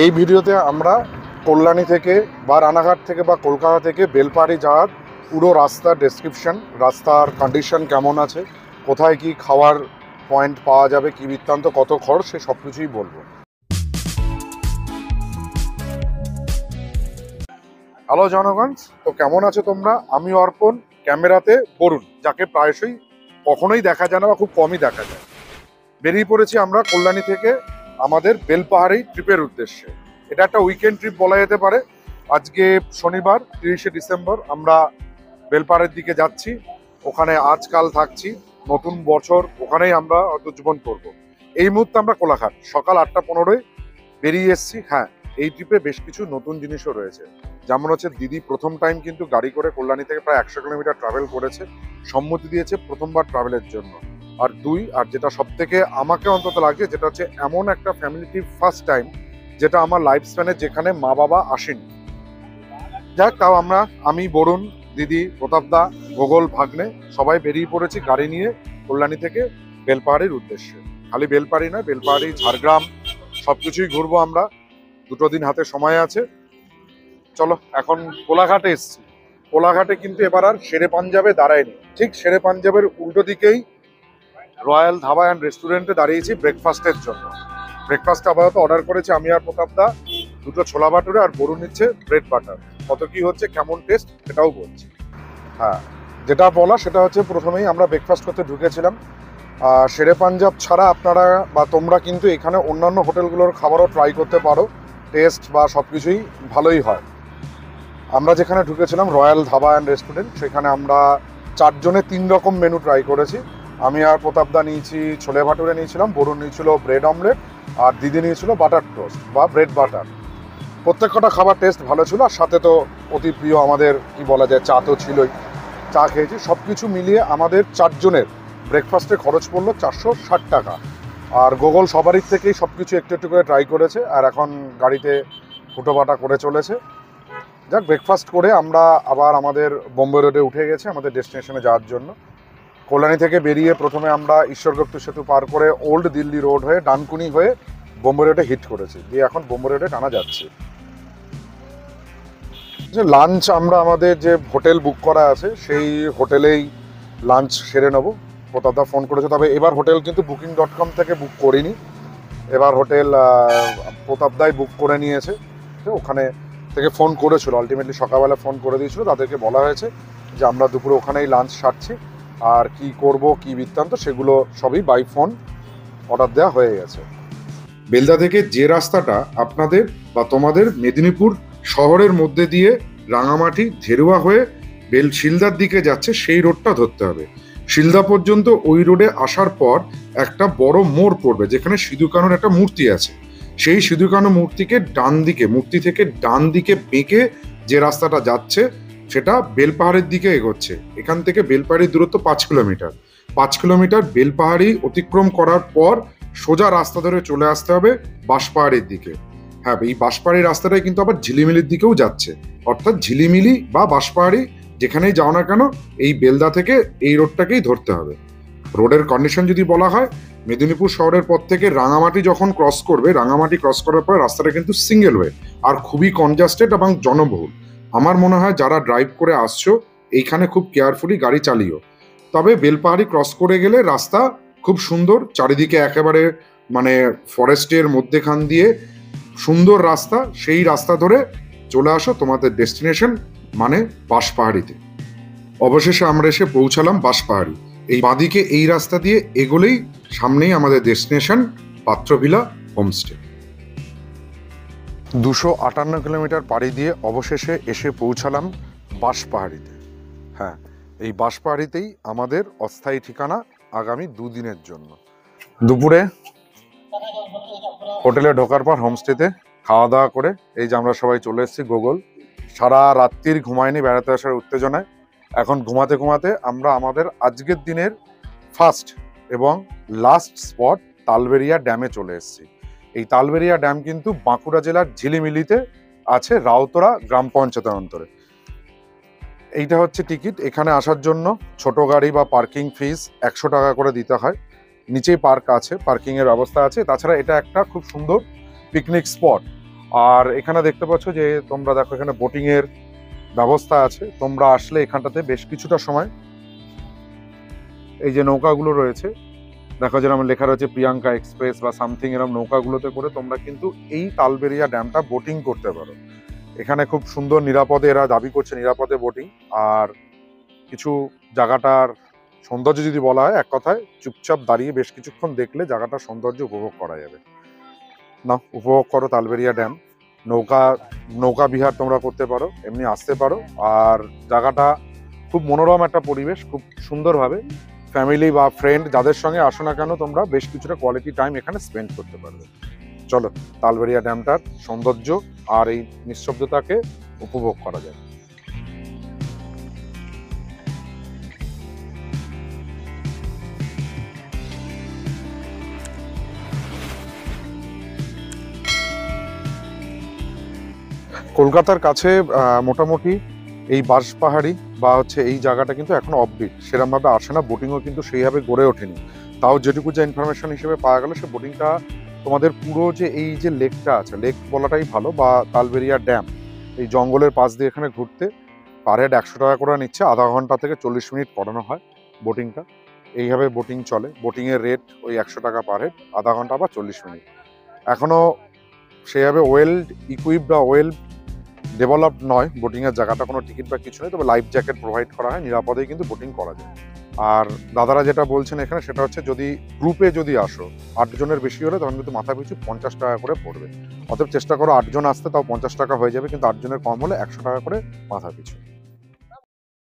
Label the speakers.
Speaker 1: এই ভিডিওতে আমরা কল্যাণী থেকে বা রানাঘাট থেকে বা কলকাতা থেকে বেলপাহাড়ি যাওয়ার পুরো রাস্তার ডেসক্রিপশন, রাস্তার কন্ডিশন কেমন আছে, কোথায় কি খাওয়ার পয়েন্ট পাওয়া যাবে, কি বৃত্তান্ত, কত খরচ, সে সব কিছুই বলবো। হ্যালো জনগণ, তো কেমন আছো তোমরা? আমি অর্পণ, ক্যামেরাতে বরুণ, যাকে প্রায়শই কখনোই দেখা যায় না বা খুব কমই দেখা যায়। বেরিয়ে পড়েছি আমরা কল্যাণী থেকে আমাদের বেলপাহাড়ি ট্রিপের উদ্দেশ্যে। এটা একটা উইকেন্ড ট্রিপ বলা যেতে পারে। আজকে শনিবার 30শে ডিসেম্বর আমরা বেলপাহাড়ির দিকে যাচ্ছি। ওখানে আজকাল থাকছি, নতুন বছর ওখানেই আমরা উদযাপন করব। এই মুহূর্তে আমরা কোলাঘাট সকাল 8:15 বেরিয়ে এসেছি। হ্যাঁ, এই ট্রিপে বেশ কিছু নতুন জিনিসও রয়েছে। যেমন হচ্ছে, দিদি প্রথম টাইম কিন্তু গাড়ি করে কল্যাণী থেকে প্রায় 100 কিলোমিটার ট্রাভেল করেছে, সম্মতি দিয়েছে প্রথমবার ট্রাভেলের জন্য। আর যেটা সব থেকে আমাকে অন্তত লাগছে, যেটা হচ্ছে এমন একটা ফ্যামিলি ট্রিপ ফার্স্ট টাইম, যেটা আমার লাইফ স্প্যানে যেখানে মা বাবা আসেনি। যাক, তাও আমি বরুণ, দিদি, প্রতাপদা, গোগল, ভাগ্নে সবাই বেরিয়ে পড়েছি গাড়ি নিয়ে কল্যাণী থেকে বেলপাহাড়ির উদ্দেশ্যে। খালি বেলপাহাড়ি নয়, বেলপাহাড়ি, ঝাড়গ্রাম সবকিছুই ঘুরবো আমরা। 2 দিন হাতে সময় আছে। চলো, এখন কোলাঘাটে এসছি। কোলাঘাটে কিন্তু এবার আর শেরে পাঞ্জাবে দাঁড়ায়নি, ঠিক শেরে পাঞ্জাবের উল্টো দিকেই রয়্যাল ধাবা অ্যান্ড রেস্টুরেন্টে দাঁড়িয়েছি ব্রেকফাস্টের জন্য। ব্রেকফাস্ট আপাতত অর্ডার করেছি আমি আর প্রতাপদা, 2 ছোলা ভাটুরে, আর বরুণ নিচ্ছে ব্রেড বাটার। কত কি হচ্ছে, কেমন টেস্ট, সেটাও বলছি। হ্যাঁ, যেটা বলা সেটা হচ্ছে, প্রথমেই আমরা ব্রেকফাস্ট করতে ঢুকেছিলাম। শেরে পাঞ্জাব ছাড়া আপনারা বা তোমরা কিন্তু এখানে অন্যান্য হোটেলগুলোর খাবারও ট্রাই করতে পারো। টেস্ট বা সব কিছুই ভালোই হয়। আমরা যেখানে ঢুকেছিলাম রয়্যাল ধাবা অ্যান্ড রেস্টুরেন্ট, সেখানে আমরা 4 জনে 3 রকম মেনু ট্রাই করেছি। আমি আর প্রতাপদা নিয়েছি ছোলে ভাটুরে নিয়েছিলাম, বরুণ নিয়েছিল ব্রেড অমলেট, আর দিদি নিয়েছিল বাটার টোস্ট বা ব্রেড বাটার। প্রত্যেকটা খাবার টেস্ট ভালো ছিল, আর সাথে তো অতি প্রিয় আমাদের কি বলা যায়, চা তো ছিলই। চা খেয়েছি। সব কিছু মিলিয়ে আমাদের 4 জনের ব্রেকফাস্টে খরচ পড়লো 460 টাকা। আর গোগল সবারই থেকেই সব কিছু একটু একটু করে ট্রাই করেছে, আর এখন গাড়িতে ফুটোপাটা করে চলেছে। যাক, ব্রেকফাস্ট করে আমরা আবার আমাদের বোম্বে রোডে উঠে গেছি আমাদের ডেস্টিনেশনে যাওয়ার জন্য। কল্যাণী থেকে বেরিয়ে প্রথমে আমরা ঈশ্বরগুপ্ত সেতু পার করে ওল্ড দিল্লি রোড হয়ে ডানকুনি হয়ে বোম্বে রোডে হিট করেছি, দিয়ে এখন বোম্বে রোডে টানা যাচ্ছে। যে লাঞ্চ আমরা আমাদের যে হোটেল বুক করা আছে সেই হোটেলেই লাঞ্চ সেরে নেবো। প্রতাপদা ফোন করেছে, তবে এবার হোটেল কিন্তু booking.com থেকে বুক করিনি, এবার হোটেল প্রতাপদাই বুক করে নিয়েছে। ওখানে থেকে ফোন করেছিল, আলটিমেটলি সকালবেলা ফোন করে দিয়েছিল, তাদেরকে বলা হয়েছে যে আমরা দুপুরে ওখানেই লাঞ্চ সারছি, আর কি করব কি বৃত্তান্ত সেগুলো সবই বাই ফোন অর্ডার দেওয়া হয়ে গেছে। বেলদা থেকে যে রাস্তাটা আপনাদের বা তোমাদের মেদিনীপুর শহরের মধ্যে দিয়ে রাঙামাটি ঝেরুয়া হয়ে শিলদার দিকে যাচ্ছে, সেই রোডটা ধরতে হবে। শিলদা পর্যন্ত ওই রোডে আসার পর একটা বড় মোড় পড়বে, যেখানে সিধু কানুর একটা মূর্তি আছে। সেই সিধু কানু মূর্তি থেকে ডান দিকে বেঁকে যে রাস্তাটা যাচ্ছে, সেটা বেলপাহাড়ির দিকে এগোচ্ছে। এখান থেকে বেলপাহাড়ির দূরত্ব 5 কিলোমিটার। 5 কিলোমিটার বেলপাহাড়ি অতিক্রম করার পর সোজা রাস্তা ধরে চলে আসতে হবে বাঁশপাহাড়ির দিকে। হ্যাঁ, এই বাঁশপাহাড়ি রাস্তাটাই কিন্তু আবার ঝিলিমিলির দিকেও যাচ্ছে, অর্থাৎ ঝিলিমিলি বা বাঁশপাহাড়ি যেখানেই যাও না কেন, এই বেলদা থেকে এই রোডটাকেই ধরতে হবে। রোডের কন্ডিশন যদি বলা হয়, মেদিনীপুর শহরের পর থেকে রাঙামাটি যখন ক্রস করবে, রাঙামাটি ক্রস করার পর রাস্তাটা কিন্তু সিঙ্গেল ওয়ে আর খুবই কনজাস্টেড এবং জনবহুল। আমার মনে হয় যারা ড্রাইভ করে আসছো, এইখানে খুব কেয়ারফুলি গাড়ি চালিও। তবে বেলপাহাড়ি ক্রস করে গেলে রাস্তা খুব সুন্দর, চারিদিকে একেবারে ফরেস্টের মধ্যেখান দিয়ে সুন্দর রাস্তা। সেই রাস্তা ধরে চলে আসো তোমাদের ডেস্টিনেশন বাঁশপাহাড়িতে। অবশেষে আমরা এসে পৌঁছালাম বাঁশপাহাড়ি। এই বাঁদিকে এই রাস্তা দিয়ে এগোলেই সামনেই আমাদের ডেস্টিনেশন পাত্রভিলা হোমস্টে। 258 কিলোমিটার পাড়ি দিয়ে অবশেষে এসে পৌঁছালাম বাঁশপাহাড়িতে। হ্যাঁ, এই বাঁশপাহাড়িতেই আমাদের অস্থায়ী ঠিকানা আগামী 2 দিনের জন্য। দুপুরে হোটেলে ঢোকার পর হোমস্টেতে খাওয়া দাওয়া করে এই যে আমরা সবাই চলে এসেছি। গোগল সারা রাত্রির ঘুমায়নি বেড়াতে আসার উত্তেজনায়। এখন ঘুমাতে ঘুমাতে আমরা আমাদের আজকের দিনের ফার্স্ট এবং লাস্ট স্পট তালবেরিয়া ড্যামে চলে এসেছি। এই তালবেরিয়া ড্যাম কিন্তু বাঁকুড়া জেলার ঝিলিমিলিতে আছে, রাউতরা গ্রাম পঞ্চায়েতের অন্তরে। এইটা হচ্ছে টিকিট। এখানে আসার জন্য ছোট গাড়ি বা পার্কিং ফিস 100 টাকা করে দিতে হয়। নিচেই পার্ক আছে, পার্কিংয়ের ব্যবস্থা আছে। তাছাড়া এটা একটা খুব সুন্দর পিকনিক স্পট। আর এখানে দেখতে পাচ্ছ যে তোমরা দেখো এখানে বোটিং এর ব্যবস্থা আছে। তোমরা আসলে এখানটাতে বেশ কিছুটা সময় এই যে নৌকাগুলো রয়েছে, দেখো যেরকম লেখা রয়েছে প্রিয়াঙ্কা এক্সপ্রেস বা সামথিং, এরকম নৌকাগুলোতে করে তোমরা কিন্তু এই তালবেরিয়া ড্যামটা বোটিং করতে পারো। এখানে খুব সুন্দর নিরাপদে, এরা দাবি করছে নিরাপদে বোটিং। আর কিছু জায়গাটার সৌন্দর্য যদি বলা হয়, এক কথায় চুপচাপ দাঁড়িয়ে বেশ কিছুক্ষণ দেখলে জায়গাটার সৌন্দর্য উপভোগ করা যাবে। না, উপভোগ করো তালবেরিয়া ড্যাম। নৌকা নৌকা বিহার তোমরা করতে পারো, এমনি আসতে পারো। আর জায়গাটা খুব মনোরম একটা পরিবেশ, খুব সুন্দরভাবে ফ্যামিলি বা ফ্রেন্ড যাদের সঙ্গে আসো না কেন তোমরা বেশ কিছুটা কোয়ালিটি টাইম এখানে স্পেন্ড করতে পারবে। চলো তালবেরিয়া ড্যামটার সৌন্দর্য আর এই নিঃশব্দতাকে উপভোগ করা যায়। কলকাতার কাছে মোটামুটি এই বাঁশপাহাড়ি বা হচ্ছে এই জায়গাটা কিন্তু এখন অফবিট, সেরকমভাবে আসে না, বোটিংও কিন্তু সেইভাবে গড়ে ওঠেনি। তাও যেটুকু যা ইনফরমেশন হিসেবে পাওয়া গেল, সে বোটিংটা তোমাদের পুরো যে এই যে লেকটা আছে, লেক বলাটাই ভালো, বা তালবেরিয়া ড্যাম, এই জঙ্গলের পাশ দিয়ে এখানে ঘুরতে পার হেড 100 টাকা করে নিচ্ছে। আধা ঘন্টা থেকে 40 মিনিট করানো হয় বোটিংটা। এইভাবে বোটিং চলে। বোটিংয়ের রেট ওই 100 টাকা পার হেড, আধা ঘন্টা বা 40 মিনিট। এখনও সেইভাবে ওয়েল ইকুইপড বা ওয়েল ডেভেলপড নয় বোটিংয়ের জায়গাটা, কোনো টিকিট বা কিছু নেই, তবে লাইফ জ্যাকেট প্রোভাইড করা হয়, নিরাপদেই কিন্তু বোটিং করা যায়। আর দাদারা যেটা বলছেন এখানে সেটা হচ্ছে, যদি গ্রুপে যদি আসো 8 জনের বেশি হলে তখন কিন্তু মাথা পিছু 50 টাকা করে পড়বে। অতএব চেষ্টা করো 8 জন আসতে, তাও 50 টাকা হয়ে যাবে, কিন্তু 8 জনের কম হলে 100 টাকা করে মাথা পিছু।